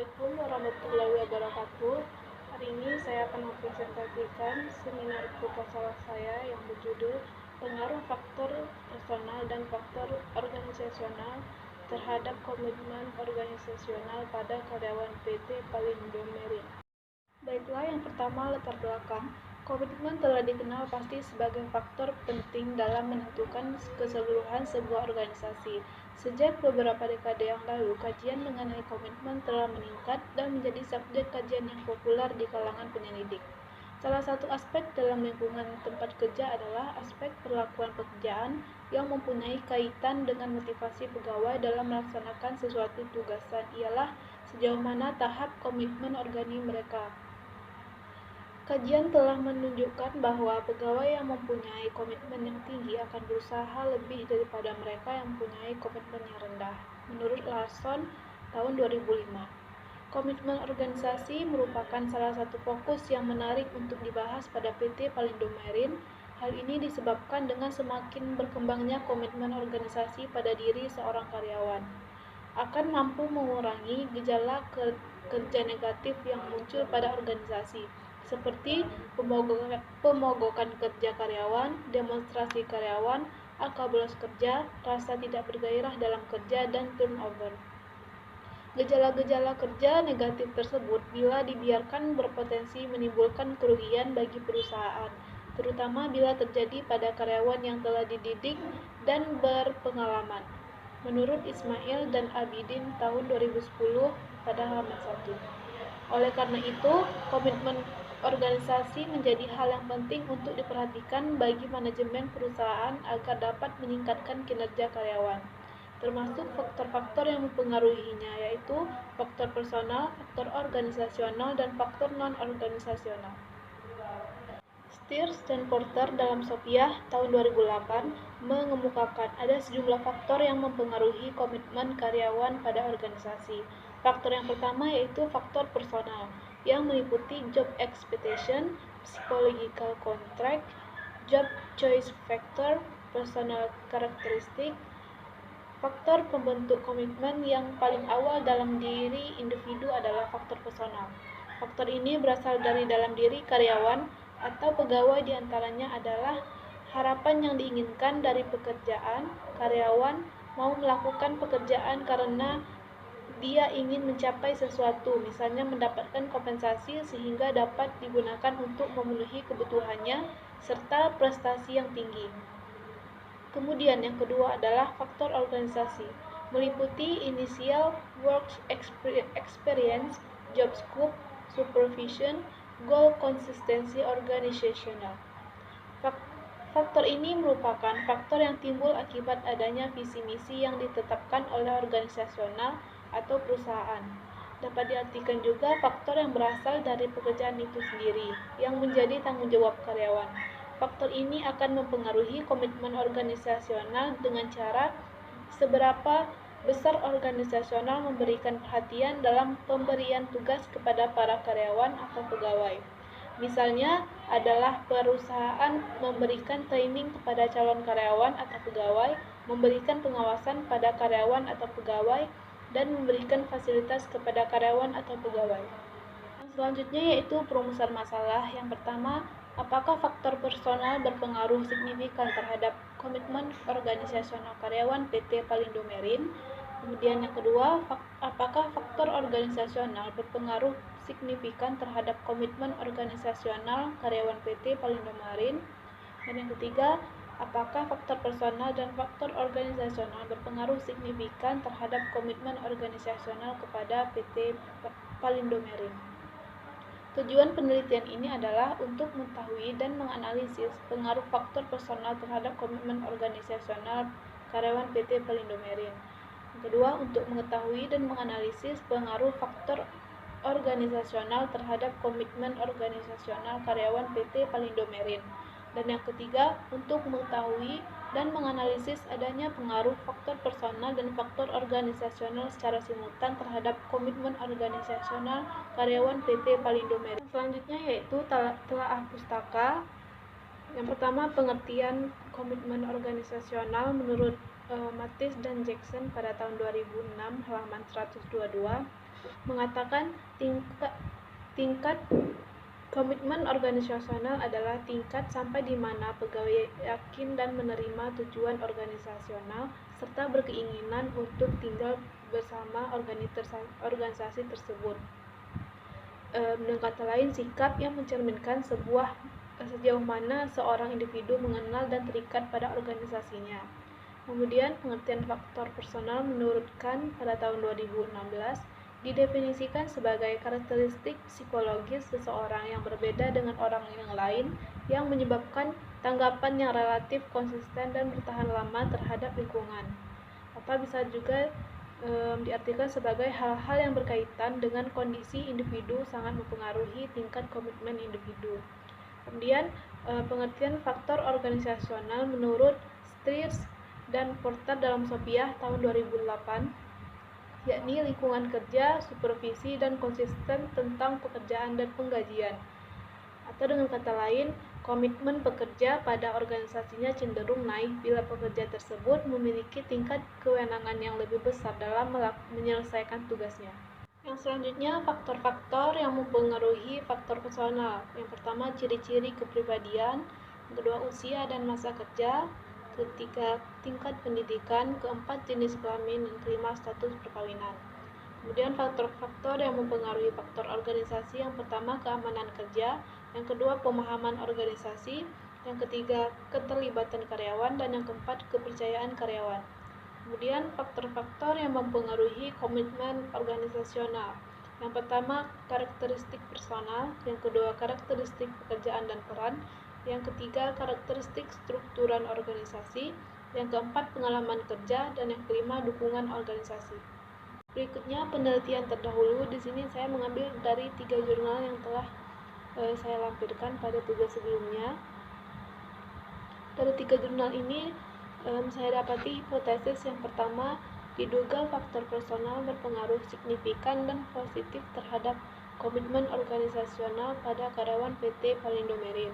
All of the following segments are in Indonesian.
Assalamualaikum warahmatullahi wabarakatuh. Hari ini saya akan mempresentasikan seminar proposal saya yang berjudul Pengaruh Faktor Personal dan Faktor Organisasional terhadap Komitmen Organisasional pada Karyawan PT Palindo Marine. Baiklah, yang pertama latar belakang. Komitmen telah dikenal pasti sebagai faktor penting dalam menentukan keseluruhan sebuah organisasi. Sejak beberapa dekade yang lalu, kajian mengenai komitmen telah meningkat dan menjadi subjek kajian yang populer di kalangan penyelidik. Salah satu aspek dalam lingkungan tempat kerja adalah aspek perlakuan pekerjaan yang mempunyai kaitan dengan motivasi pegawai dalam melaksanakan sesuatu tugasan, ialah sejauh mana tahap komitmen organi mereka. Kajian telah menunjukkan bahwa pegawai yang mempunyai komitmen yang tinggi akan berusaha lebih daripada mereka yang mempunyai komitmen yang rendah. Menurut Larson tahun 2005, komitmen organisasi merupakan salah satu fokus yang menarik untuk dibahas pada PT Palindo Marine. Hal ini disebabkan dengan semakin berkembangnya komitmen organisasi pada diri seorang karyawan akan mampu mengurangi gejala kerja negatif yang muncul pada organisasi, seperti pemogokan kerja karyawan, demonstrasi karyawan, angka bolos kerja, rasa tidak bergairah dalam kerja, dan turnover. Gejala-gejala kerja negatif tersebut bila dibiarkan berpotensi menimbulkan kerugian bagi perusahaan, terutama bila terjadi pada karyawan yang telah dididik dan berpengalaman. Menurut Ismail dan Abidin tahun 2010 pada halaman 1. Oleh karena itu, komitmen organisasi menjadi hal yang penting untuk diperhatikan bagi manajemen perusahaan agar dapat meningkatkan kinerja karyawan, termasuk faktor-faktor yang mempengaruhinya, yaitu faktor personal, faktor organisasional, dan faktor non-organisasional. Steers dan Porter dalam Sophia tahun 2008 mengemukakan ada sejumlah faktor yang mempengaruhi komitmen karyawan pada organisasi. Faktor yang pertama yaitu faktor personal, yang meliputi job expectation, psychological contract, job choice factor, personal characteristic. Faktor pembentuk komitmen yang paling awal dalam diri individu adalah faktor personal. Faktor ini berasal dari dalam diri karyawan atau pegawai, diantaranya adalah harapan yang diinginkan dari pekerjaan. Karyawan mau melakukan pekerjaan karena dia ingin mencapai sesuatu, misalnya mendapatkan kompensasi sehingga dapat digunakan untuk memenuhi kebutuhannya, serta prestasi yang tinggi. Kemudian yang kedua adalah faktor organisasi, meliputi initial work experience, job scope, supervision, goal consistency organizational. Faktor ini merupakan faktor yang timbul akibat adanya visi misi yang ditetapkan oleh organisasional atau perusahaan. Dapat diartikan juga faktor yang berasal dari pekerjaan itu sendiri, yang menjadi tanggung jawab karyawan. Faktor ini akan mempengaruhi komitmen organisasional dengan cara seberapa besar organisasional memberikan perhatian dalam pemberian tugas kepada para karyawan atau pegawai. Misalnya adalah perusahaan memberikan training kepada calon karyawan atau pegawai, memberikan pengawasan pada karyawan atau pegawai, dan memberikan fasilitas kepada karyawan atau pegawai. Selanjutnya yaitu perumusan masalah. Yang pertama, apakah faktor personal berpengaruh signifikan terhadap komitmen organisasional karyawan PT Palindo Marine? Kemudian yang kedua, apakah faktor organisasional berpengaruh signifikan terhadap komitmen organisasional karyawan PT Palindo Marine? Dan yang ketiga, apakah faktor personal dan faktor organisasional berpengaruh signifikan terhadap komitmen organisasional kepada PT Palindo Marine? Tujuan penelitian ini adalah untuk mengetahui dan menganalisis pengaruh faktor personal terhadap komitmen organisasional karyawan PT Palindo Marine. Kedua, untuk mengetahui dan menganalisis pengaruh faktor organisasional terhadap komitmen organisasional karyawan PT Palindo Marine. Dan yang ketiga, untuk mengetahui dan menganalisis adanya pengaruh faktor personal dan faktor organisasional secara simultan terhadap komitmen organisasional karyawan PT Palindo Marine. Selanjutnya yaitu telaah pustaka. Yang pertama, pengertian komitmen organisasional menurut Mathis dan Jackson pada tahun 2006 halaman 122. mengatakan tingkat komitmen organisasional adalah tingkat sampai di mana pegawai yakin dan menerima tujuan organisasional serta berkeinginan untuk tinggal bersama organisasi tersebut. Dengan kata lain, sikap yang mencerminkan sejauh mana seorang individu mengenal dan terikat pada organisasinya. Kemudian, pengertian faktor personal menurut Kant pada tahun 2016 didefinisikan sebagai karakteristik psikologis seseorang yang berbeda dengan orang yang lain yang menyebabkan tanggapan yang relatif konsisten dan bertahan lama terhadap lingkungan. Atau bisa juga diartikan sebagai hal-hal yang berkaitan dengan kondisi individu sangat mempengaruhi tingkat komitmen individu. Kemudian, pengertian faktor organisasional menurut Stiers dan Porter dalam Sophia tahun 2008, yakni lingkungan kerja, supervisi, dan konsisten tentang pekerjaan dan penggajian. Atau dengan kata lain, komitmen pekerja pada organisasinya cenderung naik bila pekerja tersebut memiliki tingkat kewenangan yang lebih besar dalam menyelesaikan tugasnya. Yang selanjutnya, faktor-faktor yang mempengaruhi faktor personal. Yang pertama, ciri-ciri kepribadian. Yang kedua, usia dan masa kerja. Ketiga, tingkat pendidikan. Keempat, jenis kelamin. Dan kelima, status perkawinan. Kemudian faktor-faktor yang mempengaruhi faktor organisasi. Yang pertama, keamanan kerja. Yang kedua, pemahaman organisasi. Yang ketiga, keterlibatan karyawan. Dan yang keempat, kepercayaan karyawan. Kemudian faktor-faktor yang mempengaruhi komitmen organisasional. Yang pertama, karakteristik personal. Yang kedua, karakteristik pekerjaan dan peran. Yang ketiga, karakteristik strukturan organisasi. Yang keempat, pengalaman kerja. Dan yang kelima, dukungan organisasi. Berikutnya penelitian terdahulu. Di sini saya mengambil dari 3 jurnal yang telah saya lampirkan pada tugas sebelumnya. Dari 3 jurnal ini saya dapati hipotesis yang pertama, diduga faktor personal berpengaruh signifikan dan positif terhadap komitmen organisasional pada karyawan PT Palindo Marine.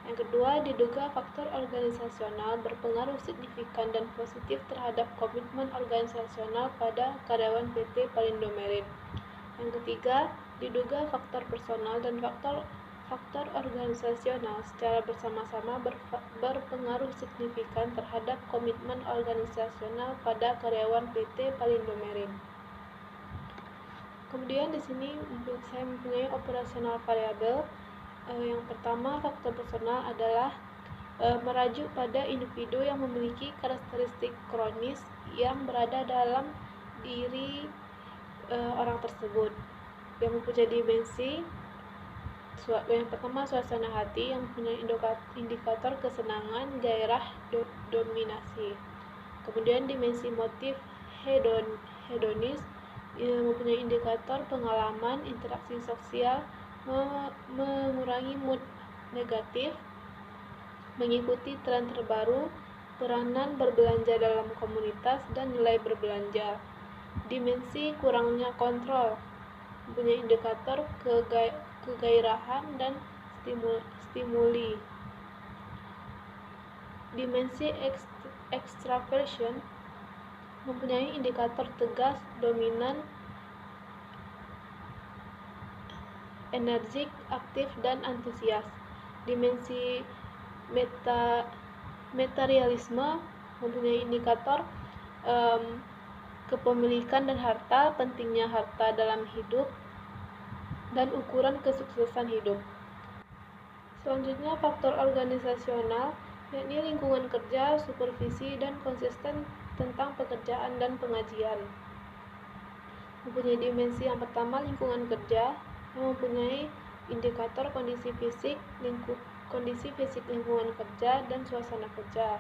Yang kedua, diduga faktor organisasional berpengaruh signifikan dan positif terhadap komitmen organisasional pada karyawan PT Palindo Marine. Yang ketiga, diduga faktor personal dan faktor organisasional secara bersama-sama berpengaruh signifikan terhadap komitmen organisasional pada karyawan PT Palindo Marine. Kemudian di sini saya mempunyai operasional variabel. Yang pertama, faktor personal adalah merajuk pada individu yang memiliki karakteristik kronis yang berada dalam diri orang tersebut, yang mempunyai dimensi. Yang pertama, suasana hati yang mempunyai indikator kesenangan, gairah, dominasi. Kemudian dimensi motif hedonis yang mempunyai indikator pengalaman, interaksi sosial, mengurangi mood negatif, mengikuti tren terbaru, peranan berbelanja dalam komunitas, dan nilai berbelanja. Dimensi kurangnya kontrol mempunyai indikator kegairahan dan stimuli. Dimensi extraversion mempunyai indikator tegas, dominan, energik, aktif, dan antusias. Dimensi materialisme mempunyai indikator kepemilikan dan harta, pentingnya harta dalam hidup, dan ukuran kesuksesan hidup. Selanjutnya, faktor organisasional, yakni lingkungan kerja, supervisi, dan konsisten tentang pekerjaan dan pengajian. Mempunyai dimensi yang pertama, lingkungan kerja, yang mempunyai indikator kondisi fisik lingkungan kerja, dan suasana kerja.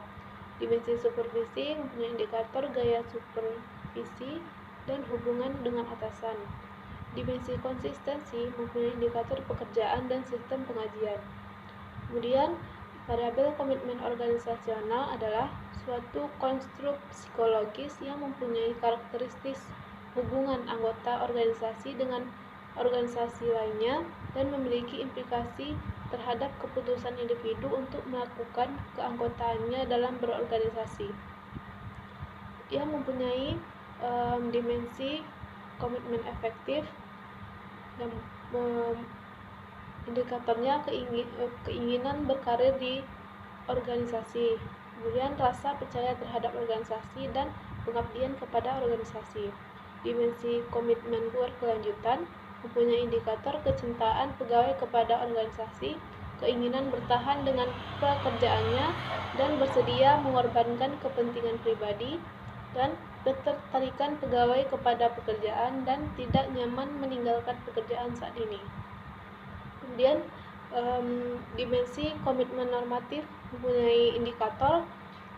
Dimensi supervisi mempunyai indikator gaya supervisi dan hubungan dengan atasan. Dimensi konsistensi mempunyai indikator pekerjaan dan sistem pengajian. Kemudian, variabel komitmen organisasional adalah suatu konstruk psikologis yang mempunyai karakteristik hubungan anggota organisasi dengan organisasi lainnya dan memiliki implikasi terhadap keputusan individu untuk melakukan keanggotaannya dalam berorganisasi. Ia mempunyai dimensi komitmen efektif, Dan indikatornya keinginan berkarir di organisasi, kemudian rasa percaya terhadap organisasi dan pengabdian kepada organisasi. Dimensi komitmen berkelanjutan mempunyai indikator kecintaan pegawai kepada organisasi, keinginan bertahan dengan pekerjaannya dan bersedia mengorbankan kepentingan pribadi, dan ketertarikan pegawai kepada pekerjaan dan tidak nyaman meninggalkan pekerjaan saat ini. Kemudian dimensi komitmen normatif mempunyai indikator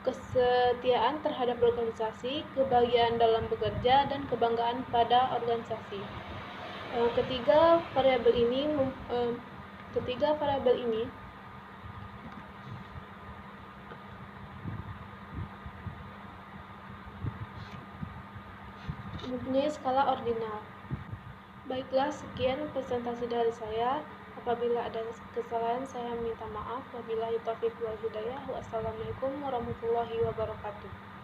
kesetiaan terhadap organisasi, kebahagiaan dalam bekerja, dan kebanggaan pada organisasi. Ketiga variabel ini mempunyai skala ordinal. Baiklah, sekian presentasi dari saya. Apabila ada kesalahan, saya minta maaf. Wabillahi taufiq wal hidayah. Wassalamualaikum warahmatullahi wabarakatuh.